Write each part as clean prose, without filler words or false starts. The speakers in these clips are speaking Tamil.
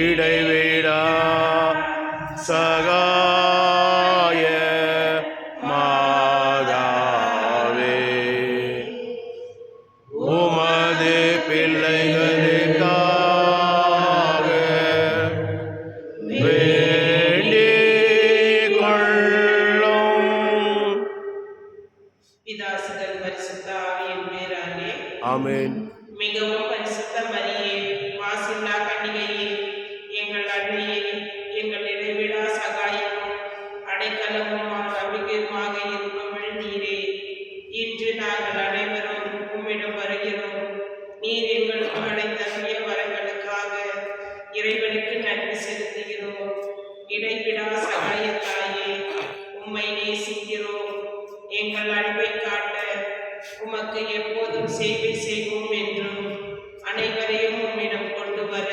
இடைவிடா சகாய மாதாவே, உமது பிள்ளைகளுக்காக வேண்டிக் கொள்ளும். பிதாசுதன் பரிசுத்த ஆவியின் பேராலே ஆமென். மிகவும் பரிசுத்த மரியே, மாசில்லா கன்னிகையே, எங்கள் அன்னையே, எங்கள் இடைவிடா சகாயமும் அடைக்கலமும் நம்பிக்கையுமாக இருப்பவள் நீரே. இன்று நாங்கள் அனைவரும் உம்மிடம் வருகிறோம். நீர் எங்களுக்கு அடைத்த வரங்களுக்காக இறைவனுக்கு நன்றி செலுத்துகிறோம். இடைவிடா சகாய தாயே, உம்மை நேசிக்கிறோம். எங்கள் அன்பை காட்ட உமக்கு எப்போதும் சேவை செய்வோம் என்றும் அனைவரையும் உம்மிடம் கொண்டு வர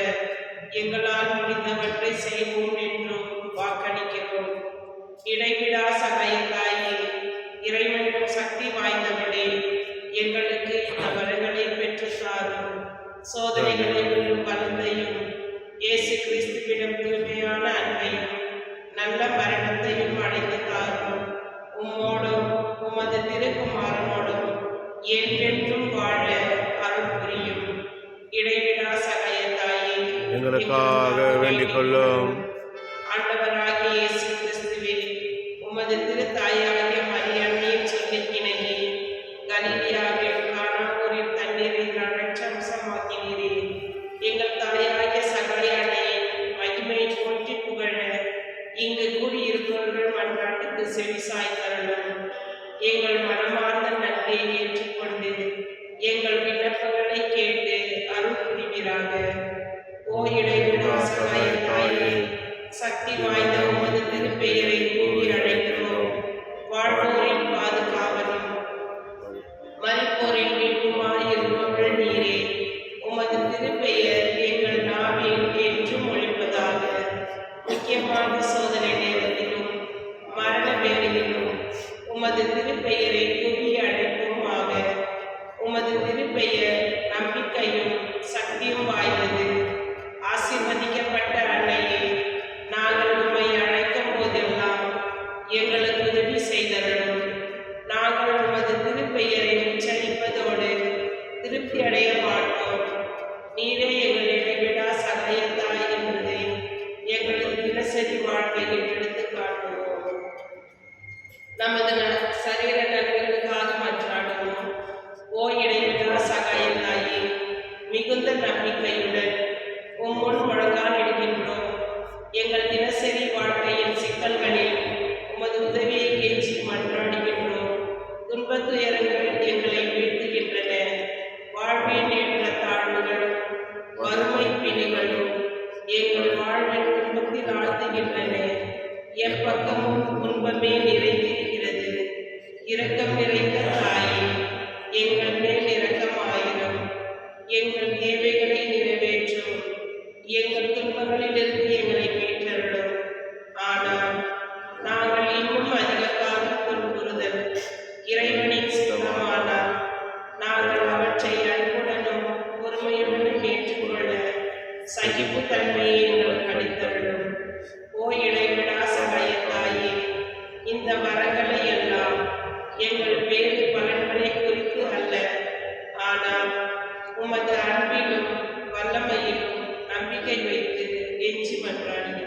எங்களால் முடிந்தவற்றை செய்வோம் என்றும் வாக்களிக்கிறோம். இடைவிடா சகாய தாயே, இறைவனிடம் சக்தி வாய்ந்தவளே, எங்களுக்கு இந்த வரங்களை பெற்றுத்தாரும். சோதனைகளை வெல்லும் பலத்தையும் இயேசு கிறிஸ்துவிடம் தூய்மையான அன்பையும் நல்ல மரணத்தையும் அடைந்து தாரும். உம்மோடும் உமது திருக்குமாரனோடும் என்றென்றும் வாழ அருள் புரியும். இடைவிடா சகாய தாயே, எங்களுக்காக வேண்டிக் கொள்ளும். ஆண்டவராகிய இயேசு கிறிஸ்துவே, உமது திருத்தாயாகிய மரியாதையின் சொல்லிக்கிணங்கி கலிலியாவில் கானாவூரில் தண்ணீரை திராட்சரசமாக்கினீரே. எங்கள் தாயாகிய சகாய அன்னையின் மகிமையை போற்றி புகழ இங்கு கூடியிருப்பவர்கள் மன்றாட்டுக்கு செவிசாய் தரணும். எங்கள் மனமார்ந்த நன்றியை ஏற்றுக்கொண்டு எங்கள் விண்ணப்பங்களை கேட்டு அருள் புரிவீராக. ஓ இடைவிடா சகாய தாயே, சக்தி வாய்ந்த உமது திருப்பெயரை கூறி அழைக்கிறோம். வாழ்வோரின் பாதுகாவலும் மரிப்போரின் மீட்புமாயிருப்பவர்கள் நீரே. உமது திருப்பெயர் எங்கள் நாவில் என்றும் ஒழிப்பதாக. முக்கியமான சோதனை நேரத்திலும் மரண வேளையிலும் உமது திருப்பெயரை கூறி அழைப்போமாக. உமது திருப்பெயர் நம்பிக்கையும் சக்தியும் வாய்ந்தது. ஆசீர்வதிக்கப்பட்ட அன்னையே, நாங்கள் உம்மை அழைக்கும் போதெல்லாம் எங்களுக்கு உதவி செய்தருளும். நாங்கள் உமது திருப்பெயரை உச்சரிப்பதோடு திருப்தி அடைய மாட்டோம். நீரே எங்கள் இடைவிடா சகாய தாய் என்பதை எங்களது தினசரி வாழ்க்கையில் எடுத்து காட்டுவோம். நமது சரீர நலன்களுக்காக மன்றாடுவோம். ஓ இடைவிடா சகாய தாயே, மிகுந்த நம்பிக்கையுடன் உம்முன் முழங்கால் இடுகின்றோம். எங்கள் தினசரி வாழ்க்கையின் சிக்கல்களில் உமது உதவியை கெஞ்சி மன்றாடுகின்றோம். துன்பத்துயரங்கள் எங்களை வீழ்த்துகின்றன. வாழ்வின் ஏற்ற தாழ்வுகளும் வறுமை பிணிகளும் எங்கள் வாழ்வில் துன்பத்தில் ஆழ்த்துகின்றன. எப்பக்கமும் துன்பமே நிறைந்திருக்கிறது. இரக்கம் நிறைந்த தாயே, எங்கள் மேல் இரக்கமாயிரம். எங்கள் தேவைகளை நிறைவேற்றும். எங்கள் துன்பங்களிலிருந்து எங்களை மீட்டருளும். ஆனால் நாங்கள் இன்னும் அதிகமாக துன்புறுதல் இறைவனின் சித்தமானால் நாங்கள் அவற்றை அன்புடனும் பொறுமையுடனும் ஏற்றுக்கொள்ள சகிப்புத்தன்மையை எங்களுக்கு அளித்தருளும். ஓ இடைவிடா சகாய தாயே, இந்த வரங்களை எல்லாம் எங்கள் வேறு பலன்களை குறித்து அல்ல, ஆனால் உமது அன்பிலும் வல்லமையிலும் நம்பிக்கை வைத்து எஞ்சி மன்றாடுகிறோம்.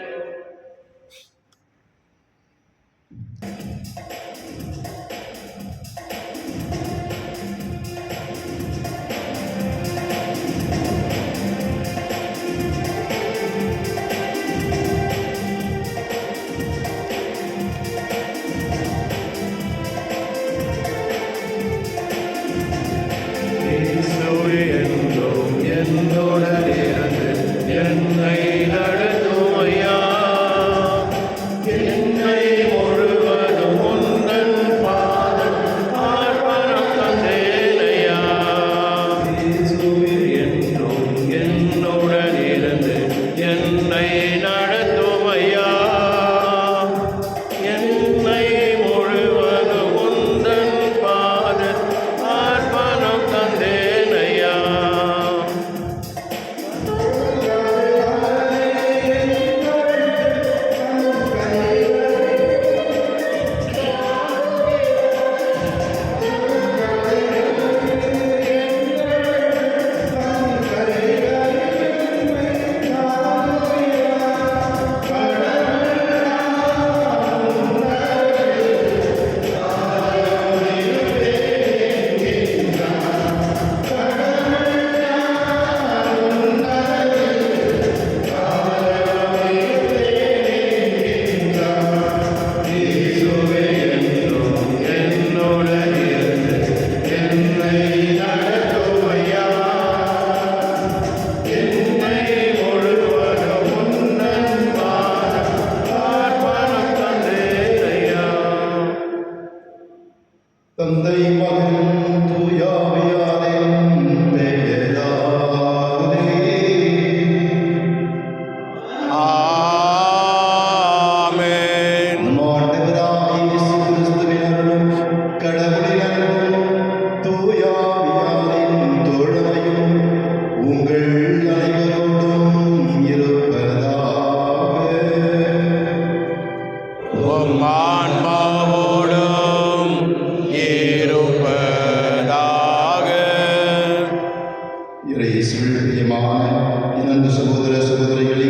சகோதரிகளே,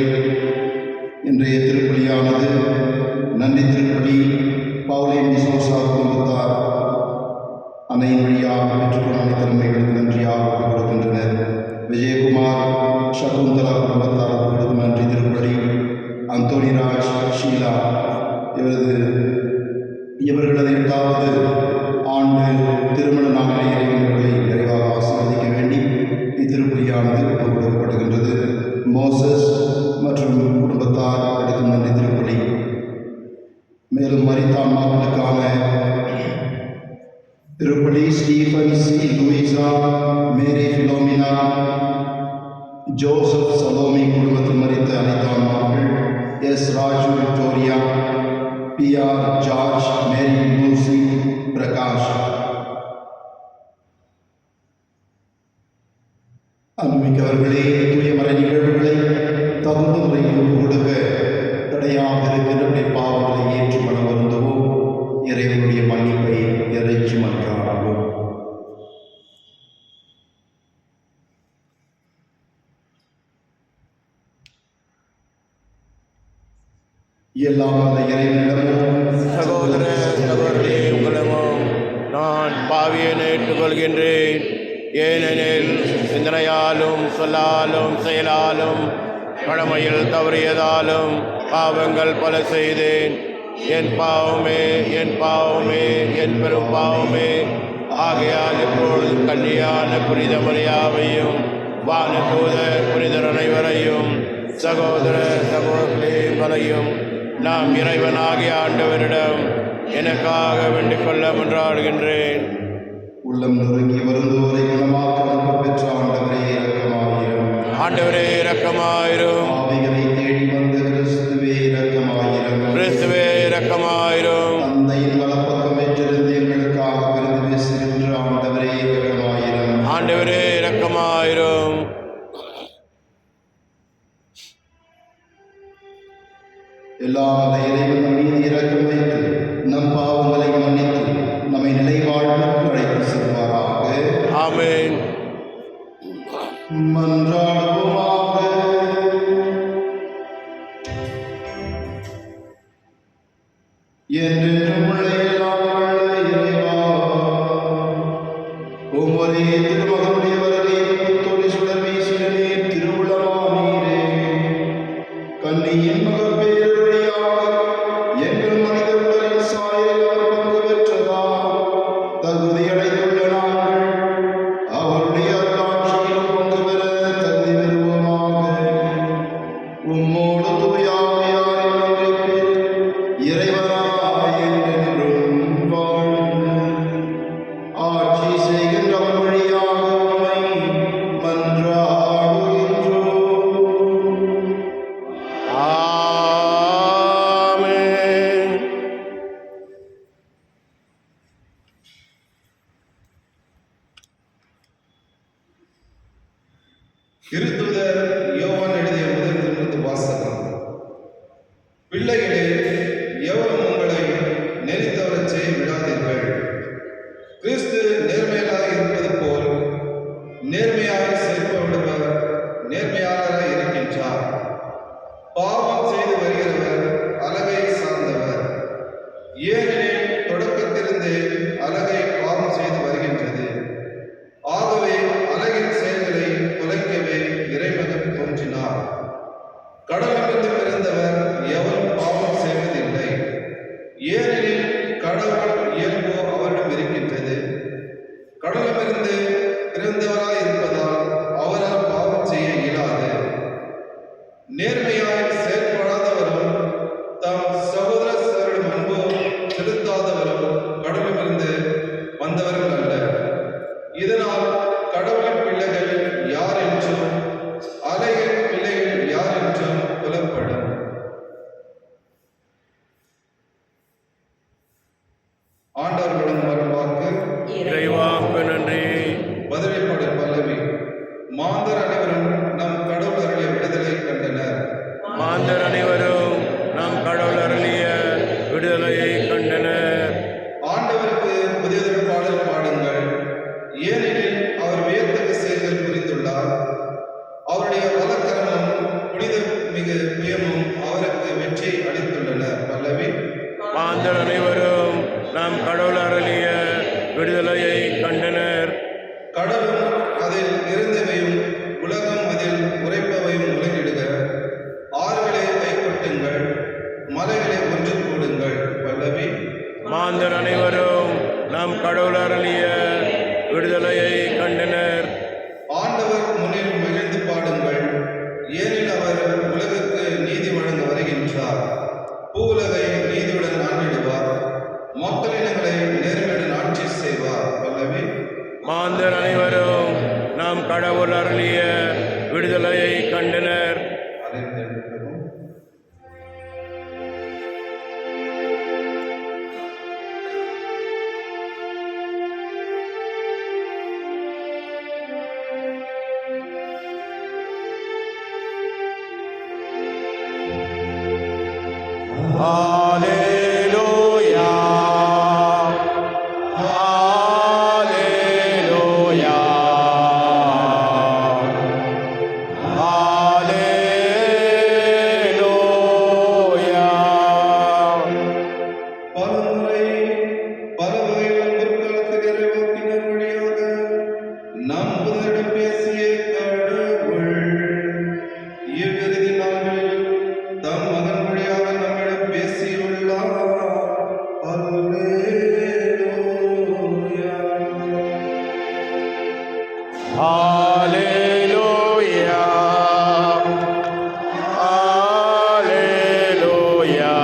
இன்றைய திருப்பலியானது நன்றி திருப்பலி பவுலின் டிசோசா குடும்பத்தார் அன்னையின் வழியாக பெற்றுக்கொண்ட திறமைகளுக்கு நன்றியாக கொடுக்கின்றனர். விஜயகுமார் சகுந்தலா குடும்பத்தார் அவர்களுக்கு நன்றி திருப்பலி. அந்தோனிராஜ் ஷீலா இவர்களது 8வது ஆண்டு திருமண நாளிலே இவர்களை நிறைவாக ஆசீர்வதிக்க வேண்டி இத்திருப்பலியானது கொடுக்கப்படுகின்றது. மோசஸ் மற்றும் குடும்பத்தார் எடுக்கும் நன்றி திருப்பலி. மேலும் மரித்தார் மக்களுக்கான திருப்பலி Stephen C Louisa, Mary Philomena, Joseph Salome குடும்பத்தில் மரித்த அனைத்தாம் மக்கள், S Raju Victoria, PR George, Mary Lucy, Prakash. அன்புமிக்கவர்களே, தூயமர நிகழ்வுகளை தகுந்த முறையில் கொடுக்க தடையாக இருக்கின்ற பாவங்களை ஏற்று மனம் வருந்துவோம். இறைவனுடைய மன்னிப்பை இறைச்சி மன்றாடுவோம். எல்லாம் அந்த இறைவனிடமும் சகோதர சகோதரி உங்களிடமும் நான் பாவியை ஏற்றுக்கொள்கின்றேன். ஏனெனில் சிந்தனையாலும் சொல்லாலும் செயலாலும் கடமையில் தவறியதாலும் பாவங்கள் பல செய்தேன். என் பாவமே என் பாவமே என் பெரும் பாவமே. ஆகையால் இப்பொழுது கன்னியான புனித மரியாவையும் வானதூதர் புனிதர் அனைவரையும் சகோதர சகோதரிகளையும் நாம் இறைவனாகிய ஆண்டவரிடம் எனக்காக வேண்டிக் கொள்ள மன்றாடுகின்றேன். உள்ளம் நொறுங்கி வருந்தோரை குணமாக்க அனுப்ப பெற்ற ஆண்டவரே இரக்கமாயிரும். ஆண்டவரே இரக்கமாயிரும். பாவிகளை தேடி வந்த கிறிஸ்துவே இரக்கமாயிரும். கிறிஸ்துவே இரக்கமாயிரும். தந்தையின் வலப்பக்கம் ஏற்றிருந்து எங்களுக்காக பரிந்து பேசுகின்ற ஆண்டவரே இரக்கமாயிரும். ஆண்டவரே இரக்கமாயிரும். எல்லாம் அந்த இறைவன் நம் மீது இரக்கம் வைத்து நம் பாவங்களை மன்னித்து நம்மை நிலை வாழ்வுக்கு அழைத்து செல்வாராக. ஆமென். மன்றாடுவோமாக. என்றென்றும் உள்ள எல்லாம் வல்ல இறைவா, ஒவ்வொரு திருமகனுடைய வரலையும் தொழி சுடர் வீசினே திருவுளமானீரே. கன்னியின் மகள் பேர் வழியாக எங்கள் மனித உடலின் சாயலில் அவர் பங்கு பெற்றதால் தகுதியடைந்துள்ள நாங்கள் அவருடைய அருளாட்சியிலும் பங்கு பெற தகுதி பெறுவோமாக. உம்மோடு தூயாமையாரின் ஒன்றிப்பில் இறைவனாய் என்றென்றும் வாழ்ந்து ஆட்சி செய்கின்றவர் வழியாக உம்மை மன்றாடுகின்றோம். ஆமென். திருத்தூதர் யோவான் எழுதிய முதல் திருமுகத்து வாசகம். பிள்ளைகளே, எவரும் உங்களை நெறித்தவரச் செய்ய விடாதீர்கள். கிறிஸ்து நேர்மையாக இருப்பது போல் நேர்மையாக செயல்படுபவர் நேர்மையாளராய் இருக்கின்றார். பாவம் செய்து வருகிறவர் அழகை சார்ந்தவர். ஏனெனில் தொடக்கத்திலிருந்து அழகை பாவம் செய்து வருகின்றது. ஆகவே அழகின் செயல்களை குலைக்கவே இறைமகன் தோன்றினார். கடவுளிலிருந்து பிறந்தவர் எவரும் பாவம் செய்வதில்லை. ஏனெனில் கடவுள் இயல்பு அவரிடம் இருக்கின்றது. கடவுளிலிருந்து பிறந்தவராய் இருப்பதால் அவரால் பாவம் செய்ய இயலாது. நேர்மையாய் செயல்படாதவரும் தம் சகோதரரிடம் அன்பு செலுத்தாதவரும் கடவுளிலிருந்து வந்தவர்கள் அல்ல. இதனால் கடவுளின் பிள்ளைகள் யார் என்றும் அழகின் பிள்ளைகள் யார் என்றும் புலப்படும். ஆண்டவர்களுடன் வரும் வாக்கு. இறைவாக்கு நன்றி. பதிலைப்பாடல் பல்லவி. மாந்தர் அனைவரும் நம் கடவுள் அருளிய விடுதலை கண்டனர். மிகு பிரியமும் அவருக்கு வெற்றி அளித்துள்ளனர். பல்லவி. மாந்தர் அனைவரும் நாம் கடவுள் அருளிய விடுதலையை கண்டனர். கடலும் அதில் இருந்தவையும் உலகம் அதில் உரைப்பவையும் உலகிடுக. ஆறுகளை கைப்பற்றுங்கள், மலைகளை ஒன்று கூடுங்கள். பல்லவி. மாந்தர் அனைவரும் நாம் கடவுள் அருளிய விடுதலையை கண்டனர். ஆண்டவர் முன்னில் மகிழ்ந்து பாடுங்கள், ஏனில் அவர் உலகுக்கு நீதி வழங்க வருகின்றார். பூவுலகை நீதியுடன் ஆண்டிடுவார், மக்களினங்களை நேர்மையுடன் ஆட்சி செய்வார். பல்லவி. மாந்தர் அனைவரும் நாம் கடவுள் அருளிய விடுதலையை கண்டனர். அறிந்தெடுக்கவும். Hallelujah. Hallelujah. Hallelujah. பலமுறை பல வகையில் முற்காலத்தில் இறைவாக்கினர் வழியாக நம் புதரிடம் பேசிய கடவுள் இவ்விறுதி நாள்களில் தம் மகன் வழியாக நம்மிடம் பேசியுள்ளார். அல்லேலூயா. Hallelujah. Hallelujah.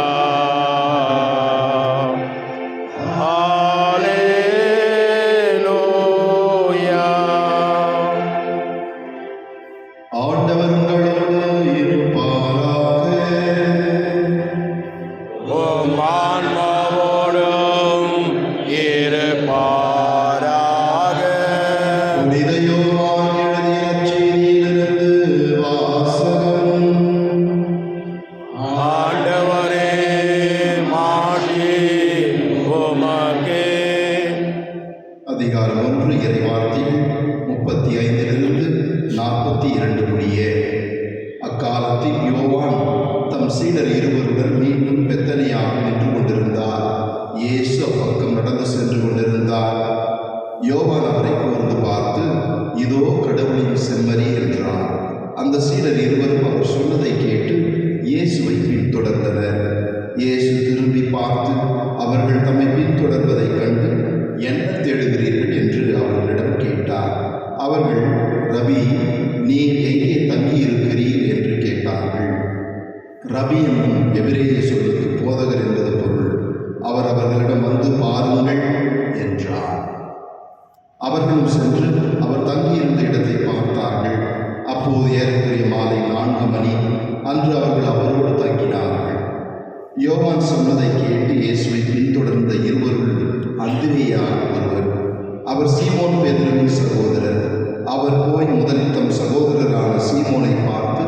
Hallelujah. ஆண்டவர் உங்களோடு இருப்பாராக. உம் ஆன்மாவோடும் இருப்பாராக. புனித யோவான் எழுதிய நற்செய்தியிலிருந்து வாசகம். ஆண்டவரே, மாட்சி உமக்கே. அதிகாரம் 1 இறைவார்த்தைகள் 35 42 முடிய. அக்காலத்தில் யோவான் தம் சீடர் இருவருடன் மீண்டும் பெத்தனியாக நின்று கொண்டிருந்தார். இயேசு அப்பக்கம் நடந்து சென்று கொண்டிருந்தார். யோவான் அவரை கூர்ந்து பார்த்து, இதோ கடவுளின் செம்மறி என்றார். அந்த சீடர் இருவரும் அவர் சொன்னதை கேட்டு இயேசுவை பின்தொடர்ந்தனர். இயேசு திரும்பி பார்த்து அவர்கள் தம்மை பின்தொடர்வதைக் கண்டு, என்ன தேடுகிறீர்கள் என்று அவர்களிடம் கேட்டார். அவர்கள், ரபி, நீர் எங்கே தங்கியிருக்கிறீர் என்று கேட்டார்கள். ரபி என்னும் எபிரேய சொல்லுக்கு போதகர் என்பது பொருள். அவர் அவர்களிடம் வந்து பாருங்கள் என்றார். அவர்களும் சென்று அவர் தங்கியிருந்த இடத்தை பார்த்தார்கள். அப்போது ஏறக்குறைய மாலை 4 மணி. அன்று அவர்கள் அவரோடு தங்கினார்கள். யோவான் சொன்னதை கேட்டு இயேசுவை பின்தொடர்ந்த இருவருள் அந்திரேயா ஒருவர். அவர் சீமோன் பேதுருவின் சகோதரர். அவர் போய் முதலில் தம் சகோதரரான சீமோனை பார்த்து,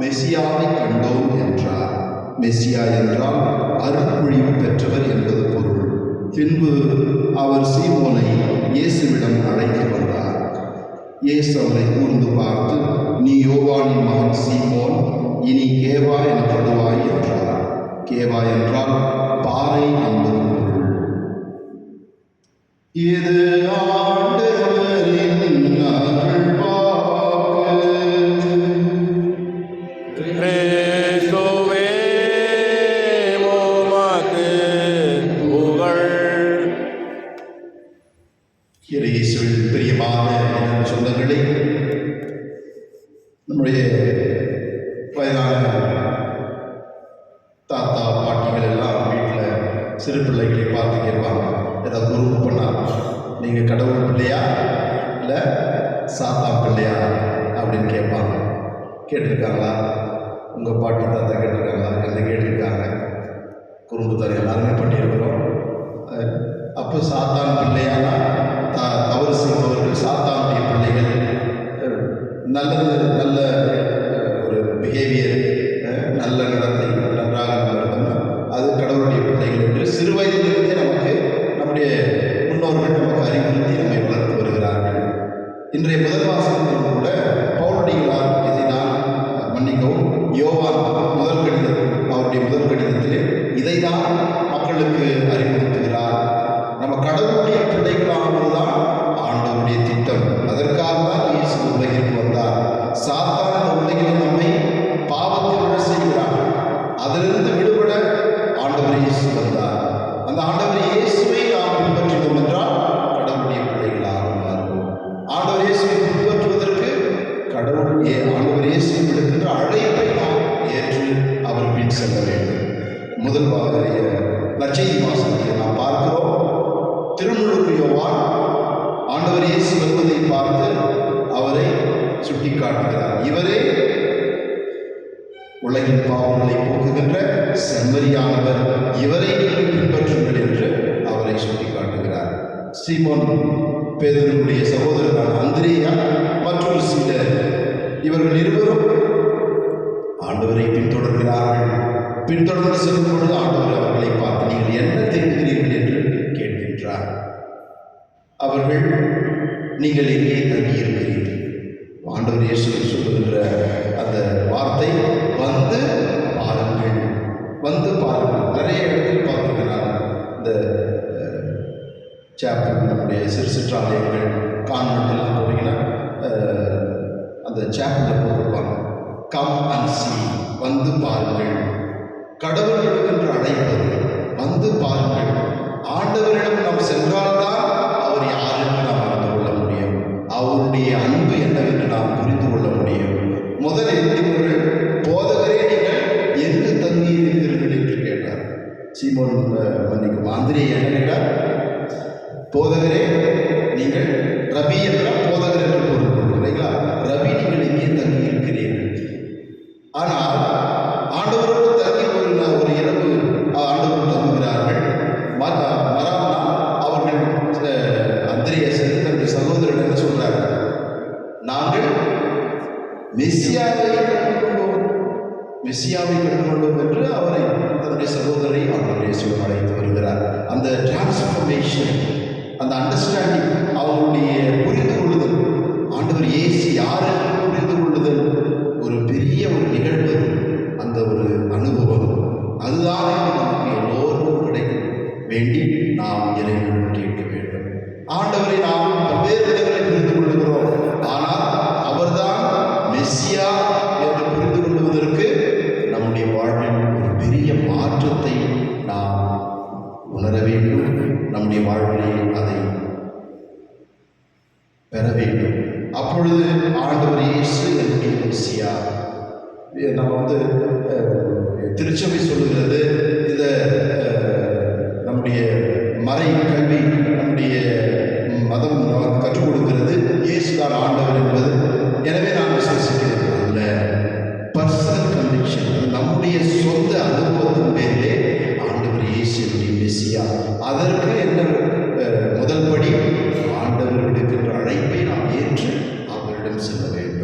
மெசியாவை கண்டோம் என்றார். மெசியா என்றால் அருட்பொழிவு பெற்றவர் என்பது பொருள். பின்பு அவர் சீமோனை இயேசுவிடம் அழைத்து வந்தார். இயேசு அவரை கூர்ந்து பார்த்து, நீ யோவானின் மகன் சீமோன், இனி கேவா எனப்படுவாய் என்றார். கேவா என்றால் பாறை என்பது பொருள். இது ஆண்டவரின் அருள்வாக்கு. கிறிஸ்துவே, உமக்கு புகழ். இயேசுவில் பிரியமான என் சொந்தங்களே, நம்முடைய வயதான தாத்தா பாட்டிகள் எல்லாம் வீட்டில் சிறு பிள்ளைகளை பார்த்து கேட்பாங்க, ஏதாவது குறும்பு பண்ணா, நீங்கள் கடவுள் பிள்ளையா இல்லை சாத்தான் பிள்ளையா அப்படின்னு கேட்பாங்க. கேட்டிருக்காங்களா? உங்கள் பாட்டி தாத்தா கேட்டிருக்காங்களா? என்ன கேட்டிருக்காங்க? குறும்புத்தனம் எல்லாருமே பண்ணியிருக்கிறோம். அப்போ சாத்தான் பிள்ளையானா தவறு செய்பவர்கள் சாத்தானுடைய பிள்ளைகள். நல்ல ஒரு பிஹேவியர், நல்ல நடத்தை, நன்றாக நடந்தோம்னா அது கடவுளுடைய பிள்ளைகள் என்று சிறு வயதிலிருந்தே நமக்கு நம்முடைய முன்னோர்கள் நமக்கு அறிவுறுத்தி நம்மை வளர்த்து வருகிறார்கள். இன்றைய முதல் வாசகத்திலும் கூட பவுலடிகளார் இதை நான் மன்னிக்கவும் யோவான் முதல் கடிதம், அவருடைய முதல் கடிதத்திலே இதைதான் மக்களுக்கு அறிவுறுத்துகிறார். நம்ம கடவுளுடைய பிள்ளைகளானதுதான் ஆண்டவருடைய திட்டம். அதற்காக தான் இயேசு உலகிற்கு வந்தார். சாத்தான உலகில் நம்மை பாவத்தில் விழ செய்கிறார். அதிலிருந்து விடுபட ஆண்டவர் இயேசு வந்தார். அந்த ஆண்டவர் இயேசுவை நாம் பின்பற்றினோம் என்றால் கடவுளுடைய பிள்ளைகளாக மாறுவோம். ஆண்டவர் இயேசுவை பின்பற்றுவதற்கு ஆண்டவர் இயேசு விடுக்கின்ற அழைப்பை நாம் ஏற்று அவர் பின் செல்ல வேண்டும். முதல் நற்செய்தி வாசகத்தை நாம் பார்க்கிறோம். திருமுழுக்கு யோவான் ஆண்டவர் இயேசு வருவதை பார்த்து அவரை சுட்டிக்காட்டுகிறார். இவரே உலகின் பாவங்களை போக்குகின்ற செம்மறியானவர், இவரை நீங்கள் பின்பற்றுங்கள் என்று அவரை சுட்டிக்காட்டுகிறார். சீமோன் பேதுருவுடைய சகோதரரான அந்திரேயா மற்றொரு சீடர், இவர்கள் இருவரும் ஆண்டவரை பின்தொடர்கிறார்கள். பின்தொடர்ந்து செல்லும் பொழுது ஆண்டவர் அவர்களை பார்த்து நீங்கள் என்ன தேடுகிறீர்கள் என்று கேட்கின்றார். அவர்கள் நீங்கள் எங்கே தங்கியிருக்கிறீர்கள்? ஆண்டவர் இயேசு சொல்லுகின்ற அந்த வார்த்தை வந்து பாருங்கள், வந்து பாருங்கள். நிறைய இடத்தில் பார்த்துருக்கிறாங்க. இந்த சாப்பிள், நம்முடைய சிற்றாலயங்கள், கான்வென்ட்லாம் போனீங்கன்னா அந்த சாப்பிளில் போட்டிருப்பாங்க, கம் அண்ட் சி, வந்து பாருங்கள். கடவுள் விடுகின்ற அழைப்பு, வந்து பாருங்கள். ஆண்டவரிடம் நாம் சென்றால்தான் அவர் யார் என்று நாம் அறிந்து கொள்ள முடியும். அவருடைய அன்பு என்னவென்று நாம் புரிந்து கொள்ள முடியும். முதலில் இவர்கள் போதகரே நீங்கள் எங்கு தங்கி இருக்கிறீர்கள் என்று கேட்டார். சீமோன் மன்னிக்கும் அந்திரேயா என்ன கேட்டார்? போதகரே நீங்கள், ரபி என்றால் போதகர் என்று பொருள் இல்லைங்களா? ரபி நீங்கள் எங்கே தங்கி இருக்கிறீர்கள்? ஆனால் ஆண்டவரோடு தங்கி ஒரு இரவு ஆண்டவரோடு தங்குகிறார்கள். மறுநாள் அவர்கள் அந்திரேயா சென்று தன்னுடைய சகோதரர் என்ன சொல்றார்? நாங்கள் மெஸ்ஸியாவை கண்டுகொண்டோம், மெஸ்ஸியாவை கண்டுகொண்டோம் என்று அவரை, தன்னுடைய சகோதரரை ஆண்டவர் இயேசு அழைத்து வருகிறார். அந்த டிரான்ஸ்ஃபர்மேஷன், அந்த அண்டர்ஸ்டாண்டிங், அவருடைய புரிந்து கொள்ளுதல், ஆண்டவர் இயேசு யார் என்று புரிந்து கொள்ளுதல் ஒரு பெரிய ஒரு நிகழ்வு. அந்த ஒரு அனுபவம் அதுதான் நமக்கு எல்லோருக்கும் கிடைக்கும் வேண்டி நாம் இறைவனிடம் கேட்க வேண்டும். ஆண்டவரை நாம் பல்வேறு இடங்களில் புரிந்து கொள்ளுகிறோம். ஆனால் அவர்தான் மெஸ்ஸியா என்று புரிந்து கொள்வதற்கு நம்முடைய வாழ்வில் ஒரு பெரிய மாற்றத்தை நாம் உணர வேண்டும். நம்முடைய வாழ்விலே அதை பெற வேண்டும். அப்பொழுது ஆண்டவர் இயேசு என்னுடைய மெஸ்ஸியா. நம்ம திருச்சபை சொல்லுகிறது, இந்த நம்முடைய மறை கல்வி, நம்முடைய மதம் நமக்கு கற்றுக் கொடுக்கிறது இயேசுதான் ஆண்டவர் என்பது. எனவே நான் விசுவசிக்கிறது அல்ல, பர்சனல் கன்விக்ஷன், நம்முடைய சொந்த அனுபவத்தின் பேரிலே ஆண்டவர் இயேசு என்னுடைய மெஸ்ஸியா. அதற்கு என்ன முதல் படி? ஆண்டவர் விடுக்கின்ற அழைப்பை நாம் ஏற்று அவரிடம் செல்ல வேண்டும்.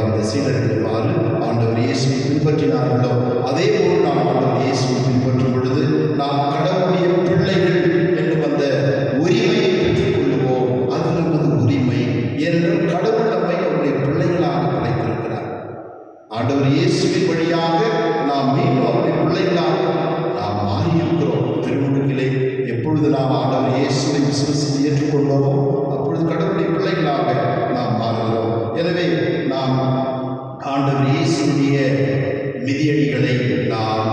அந்த சீடர்கள் பாரு ஆண்டவர் இயேசுவை பின்பற்றினார்களோ அதே போல் நாம் ஆண்டவர் இயேசுவை பின்பற்றும் பொழுது நாம் கடவுளுடைய பிள்ளைகள் என்னும் அந்த உரிமையை பெற்றுக் கொள்ளுவோம். அது நமது உரிமை. ஏனென்றால் கடவுள் நம்மை அவருடைய பிள்ளைகளாக படைத்திருக்கிறார். ஆண்டவர் இயேசுவின் வழியாக நாம் மீண்டும் அவருடைய பிள்ளைகளாக நாம் மாறியிருக்கிறோம். திருமுழுக்கிலே எப்பொழுது நாம் ஆண்டவர் இயேசுவை விசுவாசித்து ஏற்றுக்கொள்வோமோ அப்பொழுது கடவுளுடைய பிள்ளைகளாக நாம் மாறுகிறோம். எனவே நாம் ஆண்டவர் இயேசுடைய மிதியடிகளை நாம்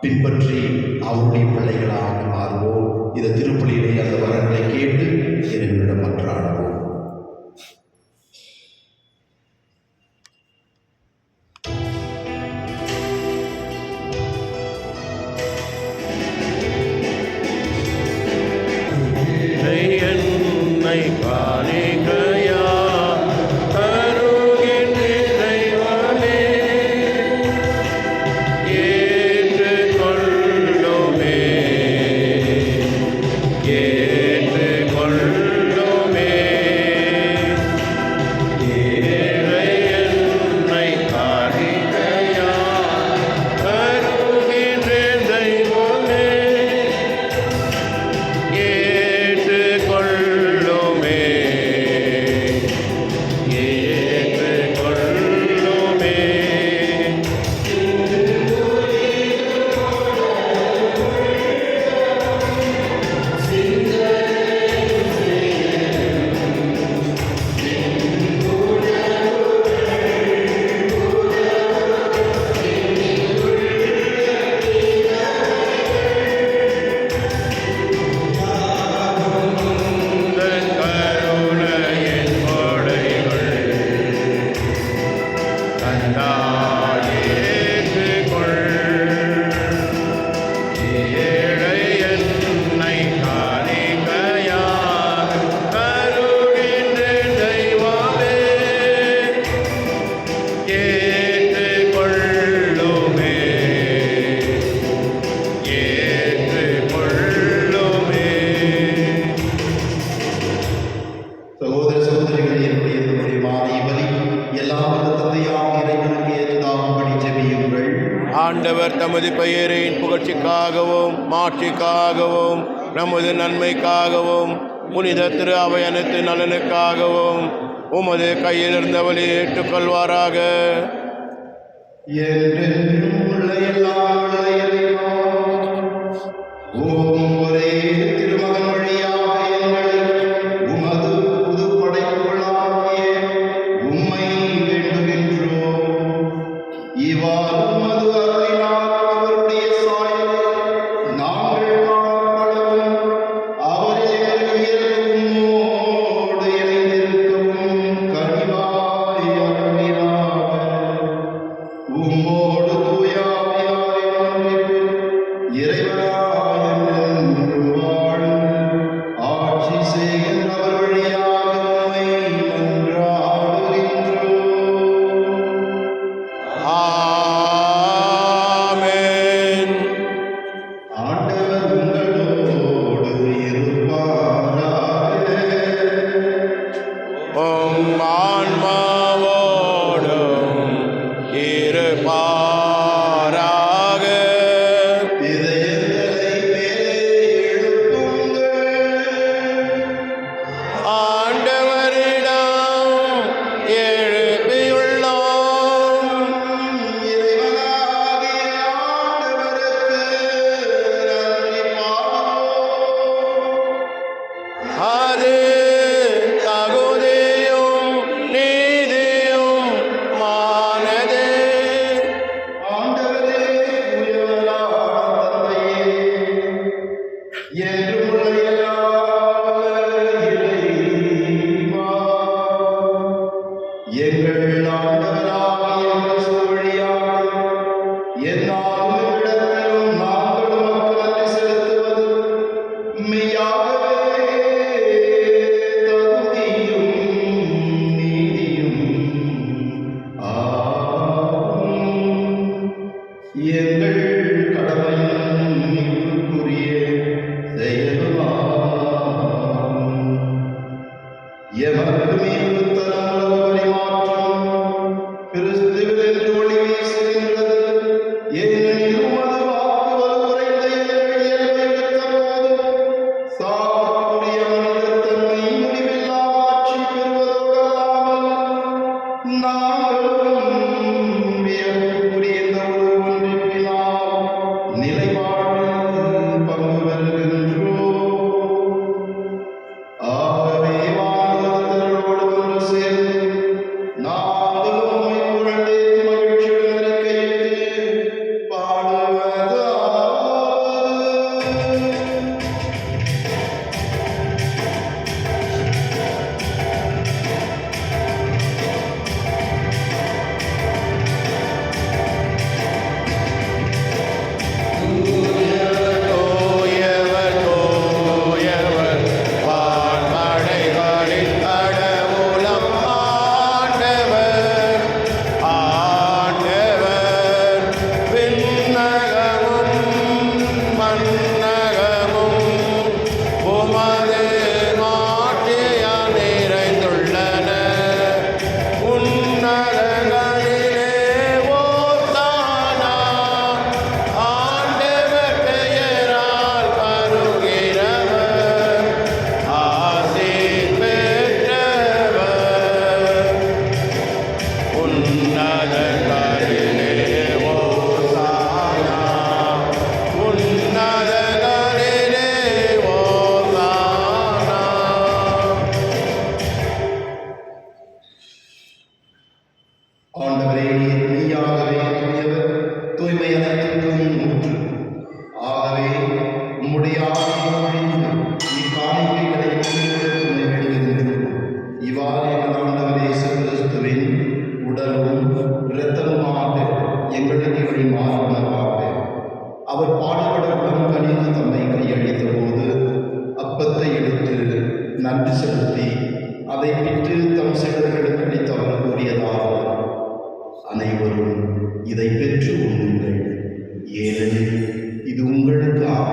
பின்பற்றி அவருடைய பிள்ளைகளாக மாறுவோம். இந்த திருப்பலியிலே அந்த வரங்களை கேட்டு இறைவனிடம் மன்றாடுவோம். என்னை காணிக்கையா தருகின்ற இறைவனே, ஆண்டவர் தமது பெயரின் புகழ்ச்சிக்காகவும் மாட்சிக்காகவும் நமது நன்மைக்காகவும் புனித திரு அவை அனைத்து நலனுக்காகவும் உமது கையில் இருந்தவளை ஏற்றுக்கொள்வாராக. என்றென்றும் உள்ள எல்லாம் உள்ள இறைவா, உம் ஒரே திருமகன் வழியாக எங்களை உமது புது படைப்புகளாகிய உம்மை வேண்டுகின்றோம். இவ்வாறு உமது அருளினால் அவருடைய சாயலை நாங்கள் காணப்படவும் அவரில் எங்கள் இயல்பு உம்மோடு இணைந்திருக்கவும் கனிவாய் அருளினாக. உம்மோடு தூய ஆவியாரின் ஒன்றிப்பில் இறைவனாய் என்றென்றும் வாழ்ந்து ஆட்சி செய்கின்றவர் வழியாக உம்மை மன்றாடுகின்றோம். ஆமென். ஆண்டவர் உங்களோடு இருப்பாராக. உம் ஆன்மாவோடும் இருப்பாராக. இதயங்களை மேலே எழுப்புங்கள். ஆண்டவரிடம் எழுப்பியுள்ளோம். இறைவனாகிய ஆண்டவருக்கு நன்றி பாடுவோம். அது தகுதியும் நீதியும் மானதே. ஆண்டவரே, தூயவரான தந்தையே, என்றுமுள்ள எல்லாம் வல்ல இறைவா, எங்கள் ஆண்டவராகிய கிறிஸ்து வழியாக எந்நாளும் எவ்விடத்திலும் நாங்கள் உமக்கு நன்றி செலுத்துவது மெய்யாகவே தகுதியும் நீதியும் ஆகும். எங்கள் கடமையும் மீட்புக்குரிய செயலுமாகும். எமக்கு மீட்பு தரும் உலக பரிமாற்றம் கிறிஸ்துவில் என்று ஒளி வீசுகின்றது. ஏனெனில் உமது வாக்கு வலுவுரைத்த எங்கள் இயல்பை எடுத்தபோது சாவுக்குரிய மனிதத்தன்மை முடிவில்லா ஆட்சி பெறுவதோடல்லாமல் நாங்களும் வியப்புக்குரிய இந்த ஒரு ஒன்றிப்பினால் நிலைவாழ்வில் பங்கு பெறுகின்றோம். ஆகவே வானதூதர்களோடு ஒன்று சேர்ந்து நாங்களும் உம்மை புகழ்ந்தேத்தி மகிழ்ச்சியுடன் அறிக்கையிட்டு பாடுவதாவது. தூயவர் தூயவர் வான்படைகளின் கடவுளம் ஆண்டவர். ஆண்டவர் விண்ணகமும் மண்ணகமும் உமது மாட்சியால் நிறைந்துள்ளன. உன்னதங்களிலே ஓசானா. ஆண்டவர் பெயரால் வருகிறவர் ஆசி பெற்றவர். உன்னதங்களிலே ஓசானா. உன்னதங்களிலே ஓசானா. ஆண்டவரே, நீர் மெய்யாகவே தூயவர், தூய்மை அனைத்துக்கும் ஊற்று. ஆகவே உம்முடைய ஆவியை பொழிந்து இக்காணிக்கைகளை உம்மை வேண்டுகின்றோம். இவ்வாறு எங்கள் ஆண்டவர் இயேசு கிறிஸ்துவின் உடலும் இரத்தமுமாக எங்களுக்கு வழி மாறுவனவாக. அவர் பாடுபட உடன் கனிந்து தம்மை கையளித்த போது அப்பத்தை எடுத்து நன்றி செலுத்தி அதை பிட்டு தம் சீடர்களுக்கு அளித்து அவர் கூறியதாவது: அனைவரும் இதை பெற்று உண்ணுங்கள், ஏனெனில் இது உங்களுக்காக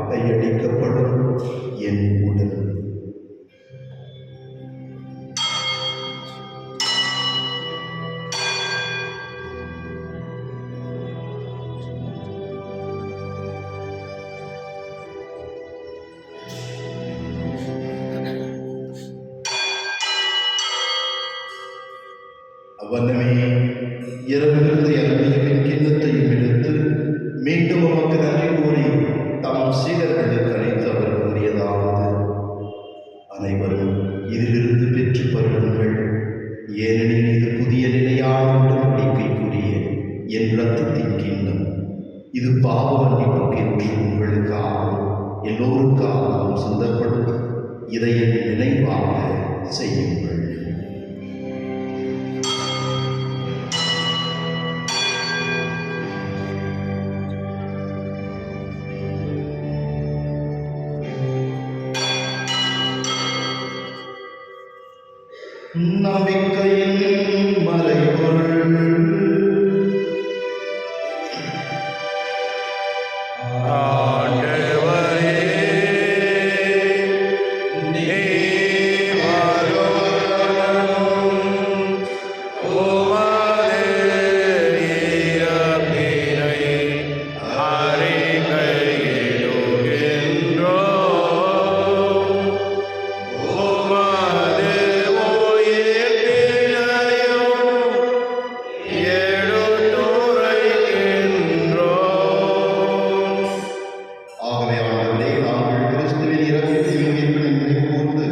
கையளிக்கப்படும் என் உடல். இரத்தத்தின் கிண்ணம். இது பாவ மன்னிப்புக்கென்று உங்களுக்காகவும் எல்லோருக்காகவும் சிந்தப்படும். இதை என் நினைவாக செய்யுங்கள். நம்பிக்கையின் மறைபொருள். ஆண்டவரே, நீர் வருவதும் உமது இறப்பினை அறிக்கையிடுகின்றோம். உமது ஆகவே ஆண்டவரே, நாங்கள் கிறிஸ்துவின் இறப்பினையும் உயிர்ப்பினையும் நினைவுகூர்ந்து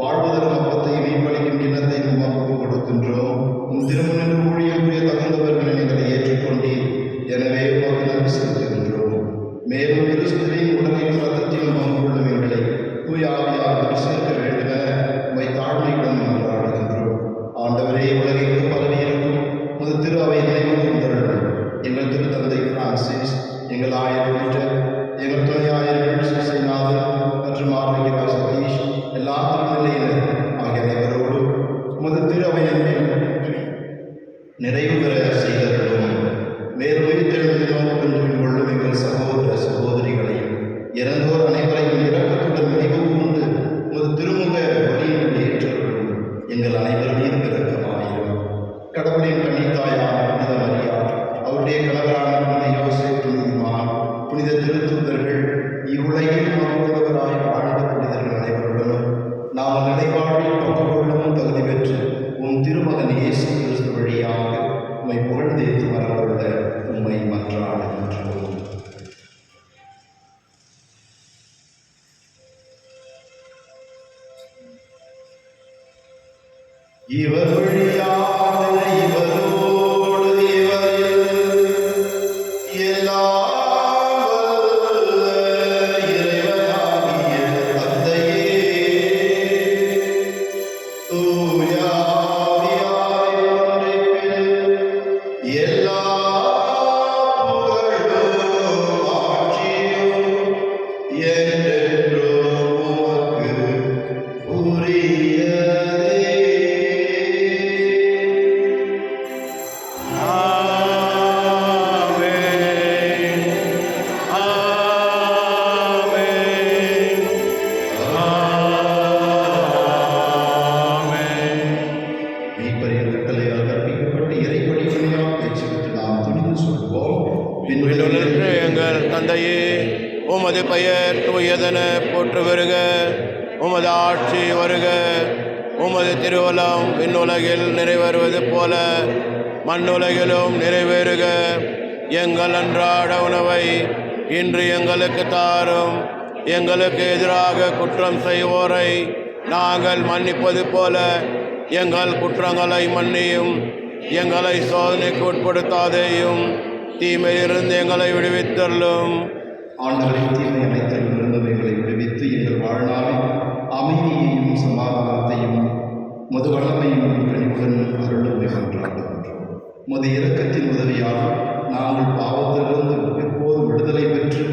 வாழ்வதற்கு அப்பத்தை மீன்பளிக்கும் கிண்ணத்தை உமக்கு கொடுக்கின்றோம். உம் திருமண ஊழியருடைய தகுந்தவர்களை எங்களை ஏற்றுக்கொண்டீர். எனவே உமக்கு நன்றி செலுத்துகின்றோம். மேலும் கிறிஸ்துவின் உடலையும் ரத்தத்தையும் பங்கு கொள்ளும் எங்களை தூய ஆவியார் சேர்க்க வேண்டும் என உம்மை தாழ்மையுடன் மன்றாடுகின்றோம். ஆண்டவரே, உலகிற்கு பரவியிருக்கும் உமது திரு அவை நினைவு கூர்ந்தருளும். எங்கள் திருத்தந்தை பிரான்சிஸ், எங்கள் ஆயர் பீட்டர், எங்கள் துணை ஆயர்கள் சுசைநாதன் மற்றும் ஆரோக்கியராஜ் சதீஷ், எல்லா திருநிலையினர் ஆகிய அனைவரோடும் உமது திரு அவை நிறைவு பெற செய்தருளும். மேலும் உயிர்த்தெழுந்து நோக்குடன் கொள்ளும் எங்கள் சகோதர சகோதரிகளையும் இறந்தோர் அனைவரையும் இரக்கத்துடன் நினைவு கூர்ந்து உமது திருமுக வழியில் ஏற்றருளும். எங்கள் அனைவர் மீது இரக்கமாயிரும். கடவுளின் கன்னித்தாயான புனித மரியா, அவருடைய கணவரான புனித யோசேப்பு, புனிதமான் புனித திருத்தூதர்கள், இவ்வுலகில் வாழ்ந்தவராய் வாழ்ந்த புனிதர்கள் அனைவருடனும் நாம் நிலைவாழ்வில் பங்கு கொள்ளவும் தகுதி பெற்று உம் திருமகன் இயேசு கிறிஸ்து வழியாக உம்மை புகழ்ந்தேத்து வரவுள்ள உம்மை மன்றாடுகின்றோம். இவர் வழியாக இவரோடு இவரில் எல்லாம் வல்ல இறைவனாகிய தந்தையே, தூய ஆவியாரின் ஒன்றிப்பில் எல்லா புகழும் ஆட்சியும் என்றென்றும் உமக்கு உரியதே. மீட்பரின் கட்டளையால் கற்பிக்கப்பட்டு இறைப்படி வழியாக பேச்சுவிட்டு நாம் துணிந்து சொல்வோம். விண்ணுலகில் எங்கள் தந்தையே, உமது பெயர் தூயதென போற்று வருக. உமது ஆட்சி வருக. உமது திருவலம் விண்ணுலகில் நிறைவேறுவது போல மண்ணுலகிலும் நிறைவேறுக. எங்கள் அன்றாட உணவை இன்று எங்களுக்கு தாரும். எங்களுக்கு எதிராக குற்றம் செய்வோரை நாங்கள் மன்னிப்பது போல எங்கள் குற்றங்களை மன்னியும். எங்களை சோதனைக்கு உட்படுத்தாதேயும், தீமையிலிருந்து எங்களை விடுவித்தருளும். ஆண்டவரின் தீமை அனைத்திலும் இருந்தும் எங்களை விடுவித்து எங்கள் வாழ்நாளில் அமைதியையும் சமாதானத்தையும் மது வல்லமையும் கனிவுடன் அருளும் என்றாடுகின்றோம். மது இரக்கத்தின் உதவியால் நாங்கள் பாவத்திலிருந்து எப்போதும் விடுதலை பெற்று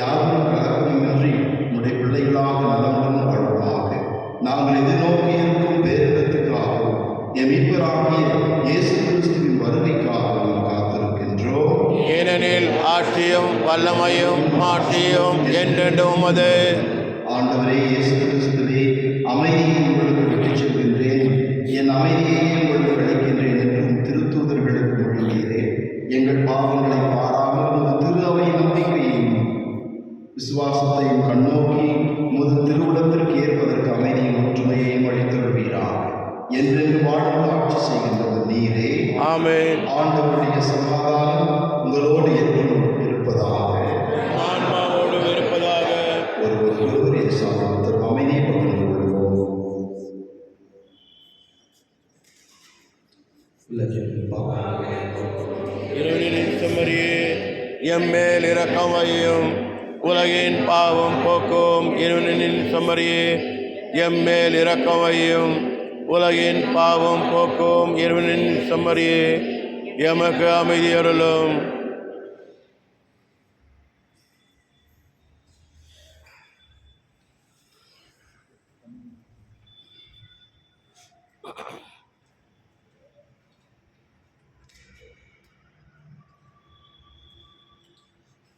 யாரும் கலக்கமின்றி உடைய பிள்ளைகளாக நலமுடன் வாழ்வோமாக. நாங்கள் எதிர்நோக்கி இருக்கும் பேரிடத்துக்காகவும் எம் மீட்பராகிய இயேசு கிறிஸ்துவின் வருகைக்காகவும் காத்திருக்கின்றோம். ஏனெனில் ஆட்சியும் வல்லமையும் மாட்சியும் என்றென்றும் உமது. ஆண்டவரே இயேசு கிறிஸ்துவே, அமைதியை உங்களுக்கு விட்டுச் செல்கின்றேன், என் அமைதியை உங்களுக்கு அளிக்கின்றேன் என்றும் திருத்தூதர்களுக்கு மொழிகிறேன். எங்கள் பாவங்களை பாராமல் உமது திரு அவை நம்பிக்கையையும் விசுவாசத்தையும் கண்ணோக்கி உமது திருவுடத்திற்கு ஏற்பதற்கு அமைதியும் ஒற்றுமையையும் அளித்தருள்வீராக. என்றென்று வாழ்ந்து ஆட்சி செய்கின்றது நீரே. ஆமென். ஆண்டவருடைய சமாதானம் உங்களோடு என்றும் இருப்பதாக. ஆன்மாவோடு இருப்பதாக. ஒருவர் சாதனம் அமைதியை பகிர்ந்து கொள்வோம். இறைவனின் செம்மறி எம்மேல் இரக்கமையும் உலகின் பாவம் போக்கும் இறைவனின் செம்மறியே எம்மேல் இரக்கமையும் உலகின் பாவம் போக்கும் இறைவனின் செம்மறியே எமக்கு அமைதி அருளும்.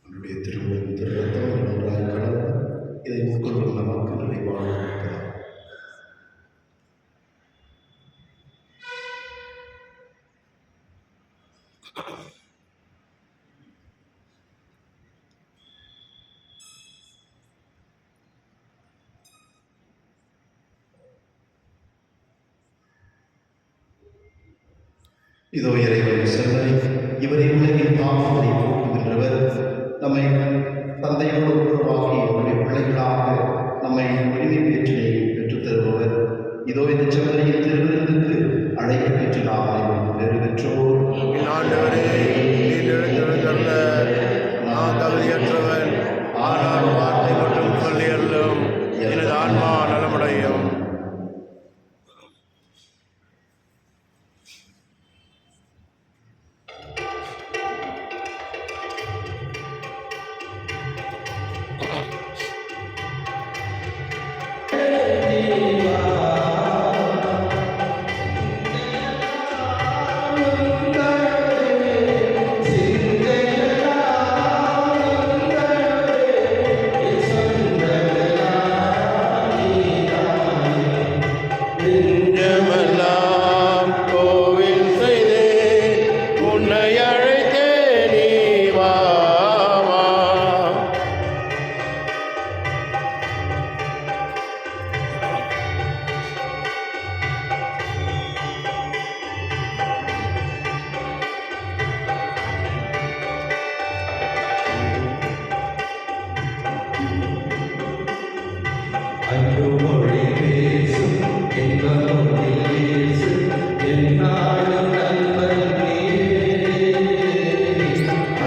அவருடைய திருமணம் திருரத்தம் ஒன்றாய் கலந்து இதை உட்கொள்ளும் நமக்கு நிறைவாக இருக்கிறார். இதோ இறைவன் செல்வரை இவரை உலகின் தாமரை போக்குகின்றவர் நம்மை தந்தையோடு உருவாக்கி அவருடைய பிள்ளைகளாக நம்மை உரிமை பேற்றினை பெற்றுத் தருபவர். இதோ இந்த செம்மறியின் திருவிருந்துக்கு அழைக்க பெற்று நாம் அனைவரும் பெறு பெற்றோர். ஆண்டவரே, நீர் எழுந்தருள நான் தகுதியற்றவன், ஆனால் வார்த்தை மட்டும் சொல்லி அருளும், எனது ஆன்மா நலமடையும். நெஞ்சமெல்லாம் கோவில் செய்தே உன்னை அழைத்தே நீ வா வா. அன்பு மொழி பேசும் இன்ப மொழி பேசு என்னாலும் நண்பன் நீயே.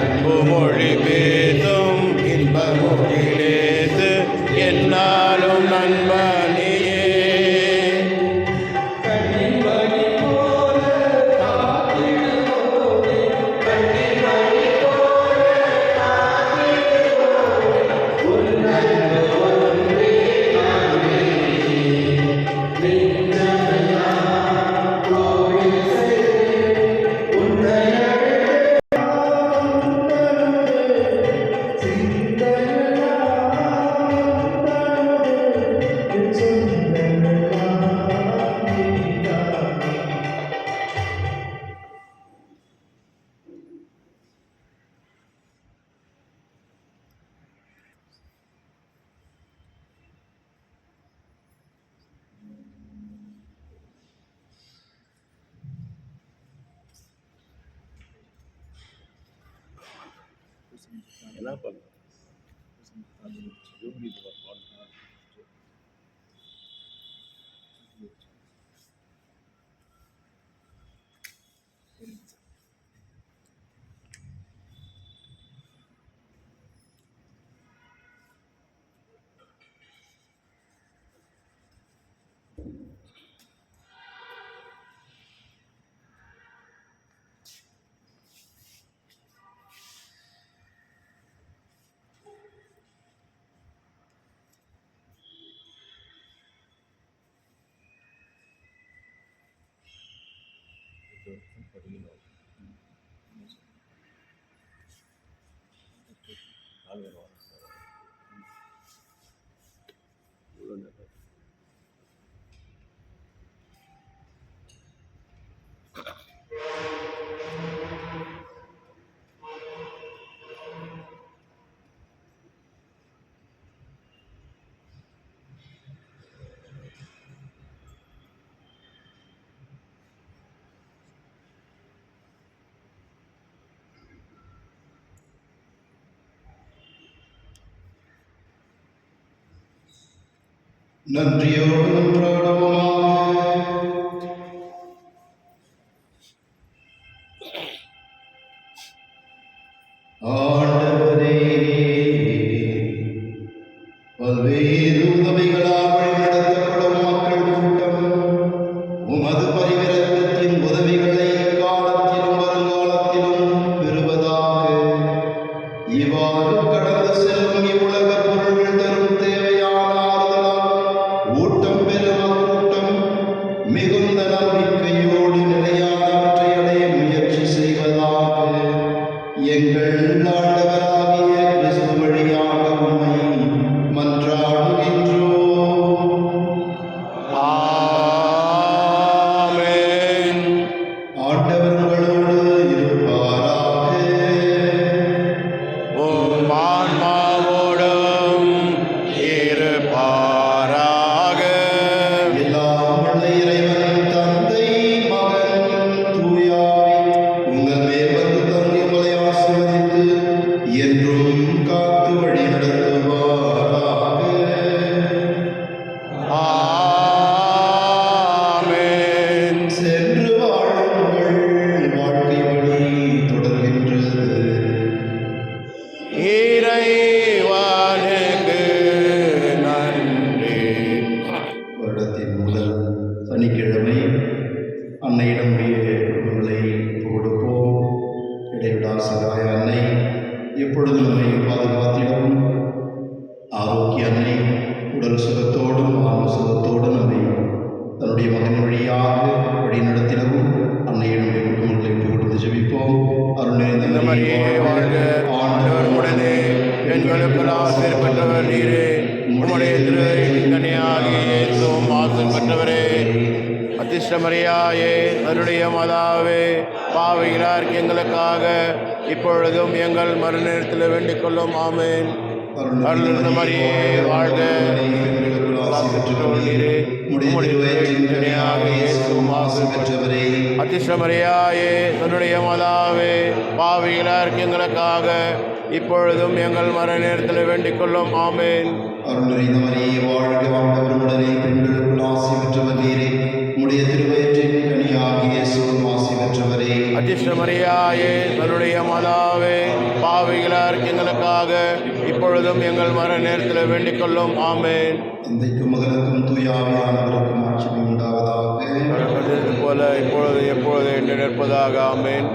அன்பு மொழி பேசும் இன்ப மொழியிலேசு என்னாலும் நண்பனியே. கண்ணின் மணி போல காத்திடுவோமே, கண்ணின் மணி போல காத்திடுவோமே, உன் அன்பு ஒன்றே நாமே. நெஞ்சமெல்லாம் கோவில் செய்தே உன்னை நன்றியோடு நன்றாடுவோமாக. ஆண்டவரே, பல்வேறு உதவிகளால் வழிநடத்தப்படும் மக்கள் கூட்டம் உமது பரிவிரக்கத்தின் உதவிகளை காலத்திலும் வருங்காலத்திலும் பெறுவதாக. இவ்வாறு கடந்து செல்லும் இவ்வுலக பொருள்கள் தரும் தேவையான ஆறுதலால் ஊட்டம் பெறும் அக்கூட்டம் மிகுந்த நம்பிக்கையோடு நிலையானவற்றை அடைய முயற்சி செய்வதாக. எங்கள் ஆண்டவராகிய கிறிஸ்து வழியாக உம்மை மன்றாடுகின்றோம். ஆமென். ஆண்டவர் உங்களோடு இருப்பாராக. உம் ஆன்மாவோடும் இருப்பாராக. எல்லாம் வல்ல இறைவன் தந்தை, மகன், தூயாவி உங்கள் மேல் வந்து தங்கி உங்களை ஆசீர்வதித்து என்றும் காத்து வழி நடத்துவாராக. ஆமென். சென்று வாழுங்கள், வாழ்க்கை வழி தொடர்கின்றது. இறைவனுக்கு நன்றி. வருடத்தின் முதல் சனிக்கிழமை அன்னையிடமுடைய குடும்பங்களை கொடுப்போம். இடைவிடா சகாய அன்னை எப்பொழுதும் நம்மை பாதுகாத்திடவும், ஆரோக்கிய அன்னை உடல் சுகத்தோடும் ஆன்ம சுகத்தோடும் நம்மை தன்னுடைய மகன் வழியாக வழிநடத்திடவும் அன்னையிடமுடைய குடும்பங்களை கொடுத்து ஜெபிப்போம். அருள் நிறைந்த இந்த மரியே வாழ்க, ஆண்டவர் உடனே பெண்களுக்கு ஆசிரியர் பெற்றவர் நீரே. உம்முடைய திருக்கனியாகிய இயேசுவும் ஆசிர் பெற்றவரே. அதிர்ஷ்டமரியாயே, தன்னுடைய மாதாவே, பாவிகளார் எங்களுக்காக இப்பொழுதும் எங்கள் மறுநேரத்தில் வேண்டிக் கொள்ளும். ஆமென். அருள் மரியே வாழ்க, நீரே. உம்முடைய திருக்கனியாகிய இயேசுவும் ஆசிர் பெற்றவரே. அதிர்ஷ்டமரியாயே, தன்னுடைய மாதாவே, பாவிகளார் எங்களுக்காக இப்பொழுதும் எங்கள் மறுநேரத்தில் வேண்டிக் கொள்ளும். ஆமென். அருள் நிறைந்த மரியே வாழ்க, ஆண்டவர் உடனே பெண்களுக்குள் ஆசி பெற்றவர் நீரே. உம்முடைய திருவயிற்றின் கனியாகிய இயேசுவும் ஆசி பெற்றவரே. அதிர்ஷ்டமரியாயே, தன்னுடைய மாதாவே, பாவிகளார் எங்களுக்காக இப்பொழுதும் எங்கள் மறுநேரத்தில் வேண்டிக் கொள்ளும். ஆமென். தந்தைக்கும் மகனுக்கும் தூயாவியானவருக்கும் ஆட்சி உண்டாவதாக. போல இப்பொழுது எப்பொழுது என்று நிற்பதாக. ஆமென்.